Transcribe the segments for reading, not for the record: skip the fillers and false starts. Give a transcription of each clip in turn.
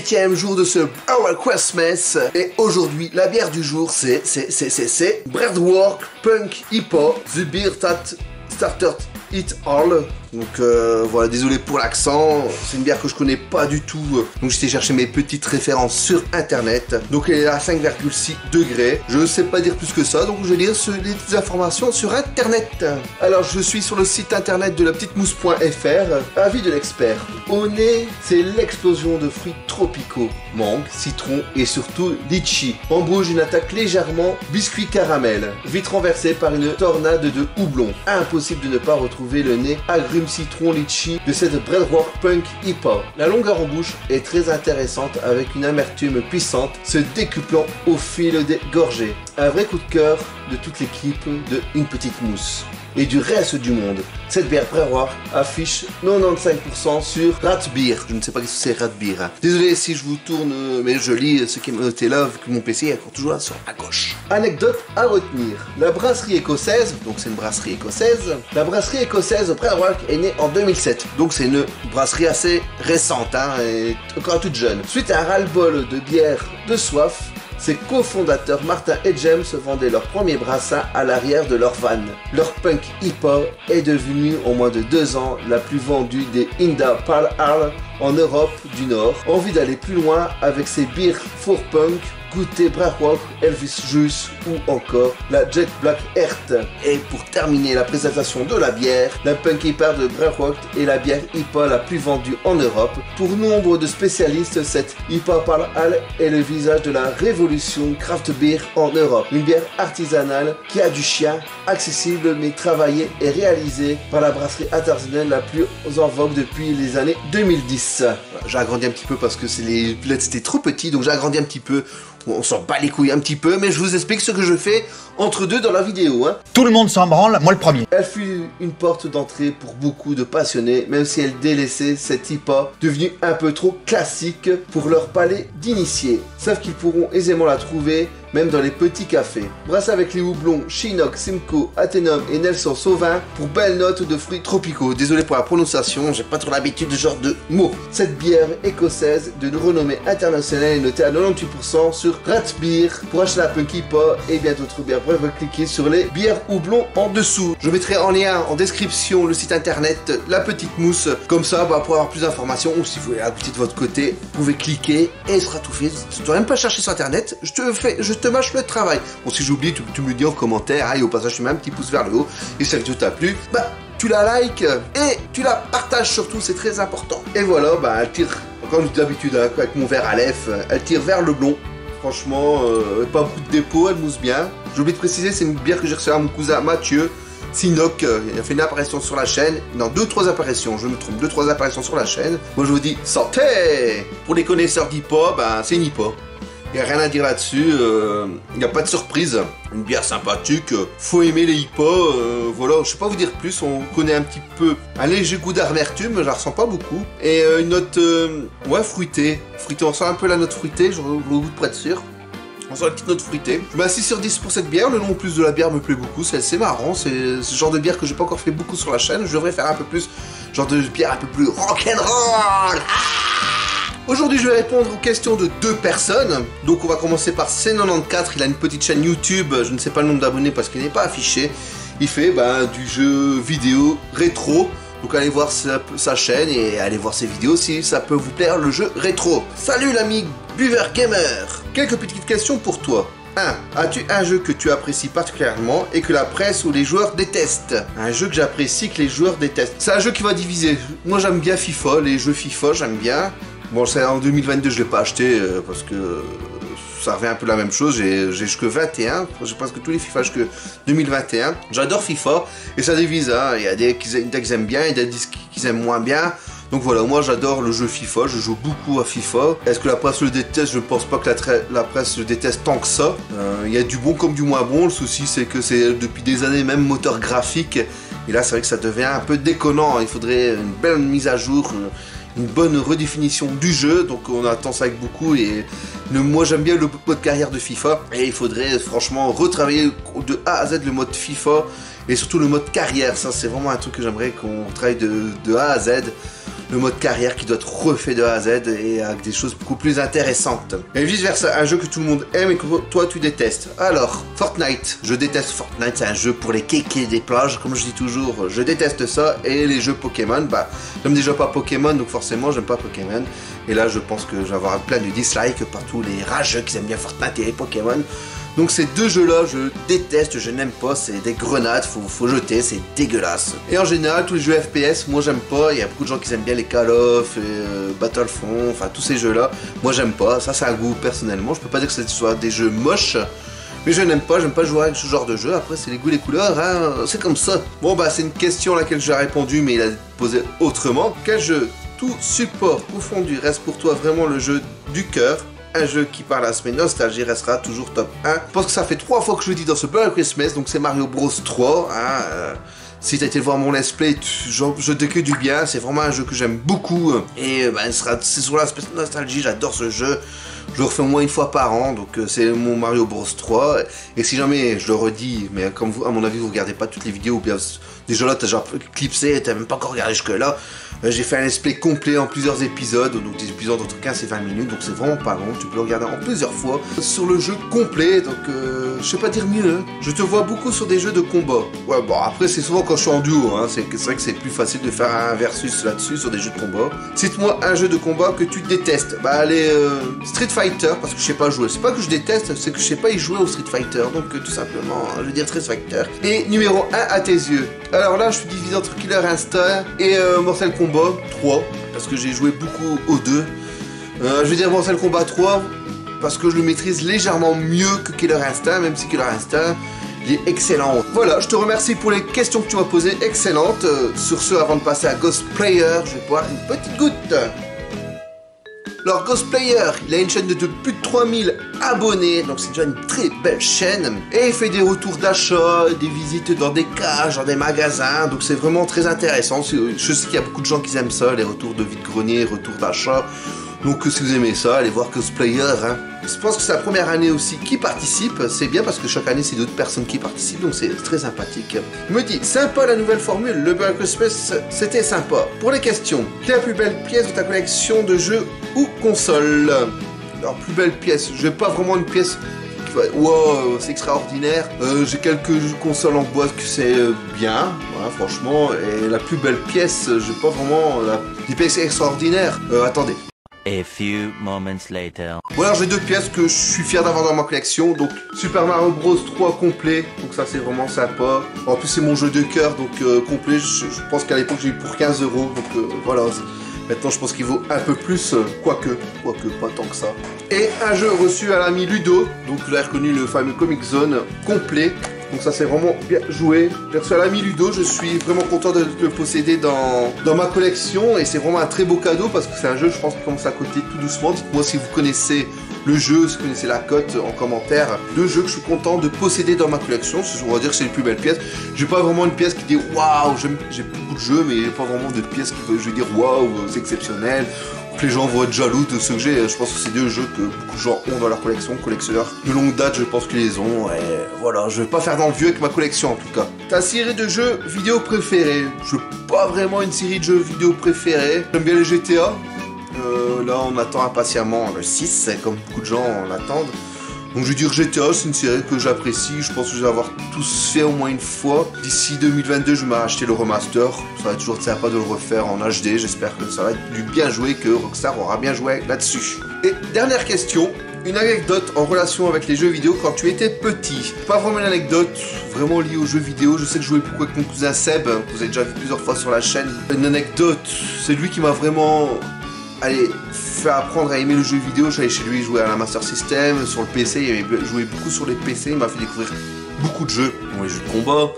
7e jour de ce Our Christmas. Et aujourd'hui, la bière du jour, c'est Breadwork Punk IPA, The Beer That Started It All. Donc voilà, désolé pour l'accent, c'est une bière que je connais pas du tout, donc j'étais chercher mes petites références sur internet. Donc elle est à 5,6 degrés, je ne sais pas dire plus que ça, donc je vais lire les informations sur internet. Alors je suis sur le site internet de lapetitemousse.fr, avis de l'expert. Au nez, c'est l'explosion de fruits tropicaux, mangue, citron et surtout litchi. En bouche, une attaque légèrement biscuit caramel, vite renversée par une tornade de houblon. Impossible de ne pas retrouver le nez agrume citron litchi de cette Breadwork Punk IPA. La longueur en bouche est très intéressante avec une amertume puissante se décuplant au fil des gorgées. Un vrai coup de cœur de toute l'équipe de Une Petite Mousse et du reste du monde. Cette bière Breadwork affiche 95% sur Ratbeer. Je ne sais pas ce que c'est Ratbeer. Hein. Désolé si je vous tourne, mais je lis ce qui est noté là, vu que mon PC est encore toujours là sur à gauche. Anecdote à retenir. La brasserie écossaise, donc c'est une brasserie écossaise, la brasserie écossaise Breadwork est née en 2007. Donc c'est une brasserie assez récente, hein, et encore toute jeune. Suite à un ras-le-bol de bière de soif, ses cofondateurs Martin et James vendaient leur premier brassin à l'arrière de leur van. Leur Punk IPA est devenue en moins de 2 ans la plus vendue des Inda Pale Ale en Europe du Nord. Envie d'aller plus loin avec ses bières for Punk, goûter Breadwork, Elvis Juice ou encore la Jet Black Earth. Et pour terminer la présentation de la bière, la Punk IPA de Breadwork est la bière IPA la plus vendue en Europe. Pour nombre de spécialistes, cette IPA Pale Ale est le visage de la révolution craft beer en Europe. Une bière artisanale qui a du chien, accessible mais travaillée et réalisée par la brasserie artisanale la plus en vogue depuis les années 2010. J'ai agrandi un petit peu parce que les pilotes c'était trop petit, donc j'ai agrandi un petit peu. On s'en bat les couilles un petit peu, mais je vous explique ce que je fais entre deux dans la vidéo. Hein. Tout le monde s'en branle, moi le premier. Elle fut une porte d'entrée pour beaucoup de passionnés, même si elle délaissait cette IPA, devenue un peu trop classique pour leur palais d'initiés. Savent qu'ils pourront aisément la trouver, même dans les petits cafés. Brasse avec les houblons Chinook, Simcoe, Athénum et Nelson Sauvin pour belles notes de fruits tropicaux. Désolé pour la prononciation, j'ai pas trop l'habitude de ce genre de mots. Cette bière écossaise de renommée internationale est notée à 98% sur Ratbeer. Pour acheter la Punk IPA et bien d'autres bières, bref, cliquez sur les bières houblons en dessous. Je mettrai en lien en description le site internet La Petite Mousse. Comme ça, pour avoir plus d'informations, ou si vous voulez la petite de votre côté, vous pouvez cliquer et il sera tout fait. Tu dois même pas chercher sur internet, je te mâche le travail. Bon, si j'oublie, tu me le dis en commentaire, hein, et au passage tu mets un petit pouce vers le haut, et si la vidéo t'a plu, tu la likes et tu la partages surtout, c'est très important. Et voilà, elle tire, comme d'habitude avec mon verre à lèvres, elle tire vers le blond. Franchement, pas beaucoup de dépôt, elle mousse bien. J'ai oublié de préciser, c'est une bière que j'ai reçue à mon cousin Mathieu Sinoc. Il a fait une apparition sur la chaîne, non, 2-3 apparitions, je me trompe, 2-3 apparitions sur la chaîne. Moi je vous dis, santé. Pour les connaisseurs d'IPA, c'est une IPA. Il n'y a rien à dire là-dessus, il n'y a pas de surprise. Une bière sympathique, faut aimer les IPA, voilà, je sais pas vous dire plus, on connaît un petit peu un léger goût d'amertume, je la ressens pas beaucoup. Et une note, ouais, fruitée, on sent un peu la note fruitée, je le goût de près de sûr. On sent la petite note fruitée. Je mets un 6 sur 10 pour cette bière, le nom plus de la bière me plaît beaucoup, c'est marrant, c'est ce genre de bière que j'ai pas encore fait beaucoup sur la chaîne, je devrais faire un peu plus, genre de bière un peu plus rock'n'roll. Aujourd'hui, je vais répondre aux questions de 2 personnes. Donc, on va commencer par C94. Il a une petite chaîne YouTube. Je ne sais pas le nombre d'abonnés parce qu'il n'est pas affiché. Il fait du jeu vidéo rétro. Donc, allez voir sa chaîne et allez voir ses vidéos si ça peut vous plaire, le jeu rétro. Salut l'ami Buveur Gamer. Quelques petites questions pour toi. 1. As-tu un jeu que tu apprécies particulièrement et que la presse ou les joueurs détestent? Un jeu que j'apprécie que les joueurs détestent. C'est un jeu qui va diviser. Moi, j'aime bien FIFA. Les jeux FIFA, j'aime bien. Bon, c'est en 2022, je ne l'ai pas acheté parce que ça revient un peu la même chose. J'ai jusque 21, je pense que tous les FIFA jusque 2021. J'adore FIFA et ça divise. Hein. Il y a des qui aiment bien, il y a des qui aiment moins bien. Donc voilà, moi j'adore le jeu FIFA, je joue beaucoup à FIFA. Est-ce que la presse le déteste? Je ne pense pas que la presse le déteste tant que ça. Il y a du bon comme du moins bon. Le souci c'est que c'est depuis des années même moteur graphique. Et là c'est vrai que ça devient un peu déconnant. Il faudrait une belle mise à jour. Une bonne redéfinition du jeu, donc on attend ça avec beaucoup et moi j'aime bien le mode carrière de FIFA et il faudrait franchement retravailler de A à Z le mode FIFA et surtout le mode carrière, ça c'est vraiment un truc que j'aimerais qu'on travaille de A à Z. le mode carrière qui doit être refait de A à Z et avec des choses beaucoup plus intéressantes. Et vice versa, un jeu que tout le monde aime et que toi tu détestes. Alors, Fortnite. Je déteste Fortnite, c'est un jeu pour les kékés des plages, comme je dis toujours, je déteste ça. Et les jeux Pokémon, bah, j'aime déjà pas Pokémon, donc forcément j'aime pas Pokémon. Et là je pense que je vais avoir plein de dislikes par tous les rageux qui aiment bien Fortnite et les Pokémon. Donc ces deux jeux-là, je déteste, je n'aime pas, c'est des grenades, faut jeter, c'est dégueulasse. Et en général, tous les jeux FPS, moi j'aime pas, il y a beaucoup de gens qui aiment bien les Call of, et, Battlefront, enfin tous ces jeux-là, moi j'aime pas, ça c'est un goût personnellement, je peux pas dire que ce soit des jeux moches, mais je n'aime pas, j'aime pas jouer avec ce genre de jeu, après c'est les goûts, les couleurs, hein, c'est comme ça. Bon bah c'est une question à laquelle j'ai répondu, mais il a posé autrement. Quel jeu, tout support confondu, reste pour toi vraiment le jeu du cœur? Un jeu qui par la semaine nostalgie restera toujours top 1. Je pense que ça fait 3 fois que je le dis dans ce Black Christmas, donc c'est Mario Bros 3. Hein, si t'as été voir mon let's play, je te dis que du bien, c'est vraiment un jeu que j'aime beaucoup. Et ben, c'est sur l'aspect nostalgie, j'adore ce jeu. Je le refais au moins une fois par an, donc c'est mon Mario Bros 3. Et si jamais, je le redis, mais comme vous, à mon avis, vous regardez pas toutes les vidéos, ou bien déjà là, t'as déjà clipsé, t'as même pas encore regardé jusque là. J'ai fait un let's play complet en plusieurs épisodes, donc des épisodes entre 15 et 20 minutes, donc c'est vraiment pas long, tu peux le regarder en plusieurs fois. Sur le jeu complet, donc je sais pas dire mieux, hein. Je te vois beaucoup sur des jeux de combat. Ouais, bon, après c'est souvent quand je suis en duo, hein. C'est vrai que c'est plus facile de faire un versus là-dessus sur des jeux de combat. Cite-moi un jeu de combat que tu détestes. Bah allez, Street Fighter, parce que je sais pas jouer. C'est pas que je déteste, c'est que je sais pas y jouer au Street Fighter, donc tout simplement, je veux dire Street Fighter. Et numéro 1 à tes yeux. Alors là, je suis divisé entre Killer Instinct et Mortal Kombat 3, parce que j'ai joué beaucoup aux deux. Je veux dire Mortal Kombat 3, parce que je le maîtrise légèrement mieux que Killer Instinct, même si Killer Instinct, il est excellent. Voilà, je te remercie pour les questions que tu m'as posées, excellentes. Sur ce, avant de passer à Ghost Player, je vais boire une petite goutte. Alors Ghost Player, il a une chaîne de plus de 3000 abonnés, donc c'est déjà une très belle chaîne. Et il fait des retours d'achat, des visites dans des cages, dans des magasins, donc c'est vraiment très intéressant. Je sais qu'il y a beaucoup de gens qui aiment ça, les retours de vide-grenier, retours d'achat. Donc si vous aimez ça, allez voir Ghost Player. Hein. Je pense que c'est la première année aussi qui participe, c'est bien parce que chaque année c'est d'autres personnes qui participent, donc c'est très sympathique. Il me dit, sympa la nouvelle formule, le Black Christmas, c'était sympa. Pour les questions, quelle est la plus belle pièce de ta collection de jeux ou consoles? Alors plus belle pièce, j'ai pas vraiment une pièce qui va... Wow, c'est extraordinaire. J'ai quelques consoles en boîte que c'est bien, voilà, franchement, et la plus belle pièce, j'ai pas vraiment des pièces extraordinaires. Attendez. A few moments later. Bon alors j'ai deux pièces que je suis fier d'avoir dans ma collection, donc Super Mario Bros 3 complet, donc ça c'est vraiment sympa. En plus c'est mon jeu de cœur, donc complet, je pense qu'à l'époque j'ai eu pour 15 €, donc voilà. Maintenant je pense qu'il vaut un peu plus, quoique pas tant que ça. Et un jeu reçu à l'ami Ludo, donc vous l'avez reconnu, le fameux Comic Zone complet. Donc ça c'est vraiment bien joué. J'ai reçu à l'ami Ludo, je suis vraiment content de le posséder dans ma collection. Et c'est vraiment un très beau cadeau parce que c'est un jeu, je pense, qui commence à coter tout doucement. Dites-moi si vous connaissez le jeu, si vous connaissez la cote en commentaire. Deux jeux que je suis content de posséder dans ma collection. On va dire que c'est les plus belles pièces. J'ai pas vraiment une pièce qui dit waouh, j'ai beaucoup de jeux, mais pas vraiment de pièces qui veut, je veux dire waouh, c'est exceptionnel. Que les gens vont être jaloux de ceux que j'ai. Je pense que c'est deux jeux que beaucoup de gens ont dans leur collection, collectionneurs de longue date, je pense qu'ils les ont. Et voilà, je vais pas faire dans le vieux avec ma collection en tout cas. Ta série de jeux vidéo préférée? Je n'ai pas vraiment une série de jeux vidéo préférée. J'aime bien les GTA. Là, on attend impatiemment le 6, comme beaucoup de gens l'attendent. Donc je vais dire GTA, c'est une série que j'apprécie, je pense que je vais avoir tous fait au moins une fois. D'ici 2022, je vais m'acheter le remaster, ça va être toujours sympa de le refaire en HD, j'espère que ça va être du bien joué, que Rockstar aura bien joué là-dessus. Et dernière question, une anecdote en relation avec les jeux vidéo quand tu étais petit. Pas vraiment une anecdote vraiment liée aux jeux vidéo, je sais que je jouais beaucoup avec mon cousin Seb, vous avez déjà vu plusieurs fois sur la chaîne. Une anecdote, c'est lui qui m'a vraiment... Allez, fait apprendre à aimer le jeu vidéo. J'allais chez lui jouer à la Master System, sur le PC, il avait joué beaucoup sur les PC, il m'a fait découvrir beaucoup de jeux, les jeux de combat,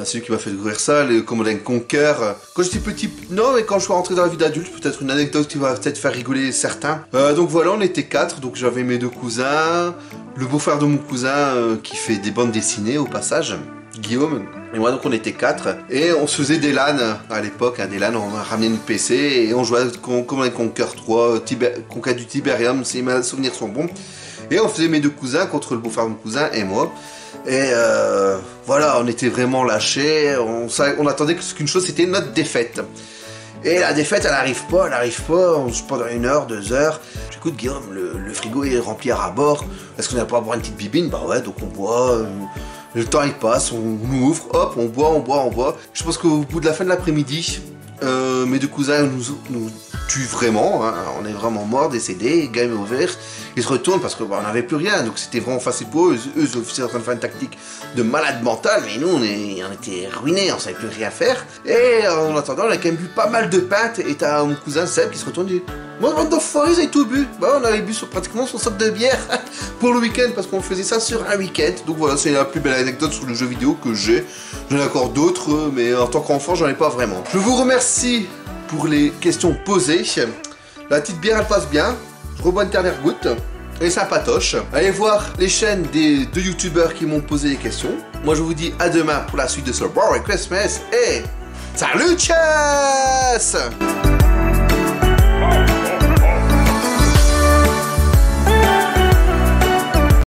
c'est lui qui m'a fait découvrir ça, les Command & Conquer. Quand j'étais petit, non, mais quand je suis rentré dans la vie d'adulte, peut-être une anecdote qui va peut-être faire rigoler certains. Donc voilà, on était 4, donc j'avais mes deux cousins, le beau-frère de mon cousin qui fait des bandes dessinées au passage, Guillaume, et moi, donc on était 4 et on se faisait des LAN à l'époque, hein, des LAN, on a ramené une PC et on jouait à Command & Conquer 3, Conquête du Tiberium, si mes souvenirs sont bons. Et on faisait mes deux cousins contre le beau-frère de mon cousin et moi. Et voilà, on était vraiment lâchés, on attendait qu'une chose, c'était notre défaite. Et la défaite, elle arrive pas. Pendant 1 heure, 2 heures. J'écoute Guillaume, le frigo est rempli à ras-bord. Est-ce qu'on n'a pas à boire une petite bibine? Bah ouais, donc on boit. Le temps il passe, on ouvre, hop, on boit. Je pense qu'au bout de la fin de l'après-midi, mes 2 cousins nous tuent vraiment, hein. On est vraiment morts, décédés, game over. Ils se retournent parce qu'on n'avait plus rien, donc c'était vraiment facile pour eux. Eux, les officiers en train de faire une tactique de malade mental, mais nous on était ruinés, on savait plus rien faire. Et en attendant, on a quand même bu pas mal de pintes, et t'as mon cousin Seb qui se retourne et dit: moi, bande d'enfoirés, ils avaient tout bu. Bah, on avait bu pratiquement son sac de bière pour le week-end, parce qu'on faisait ça sur un week-end. Donc voilà, c'est la plus belle anecdote sur le jeu vidéo que j'ai. J'en ai encore d'autres, mais en tant qu'enfant, j'en ai pas vraiment. Je vous remercie pour les questions posées. La petite bière, elle passe bien. Je rebois une dernière goutte. Et sympatoche. Allez voir les chaînes des 2 youtubeurs qui m'ont posé les questions. Moi, je vous dis à demain pour la suite de ce Merry Christmas et salut, tchass!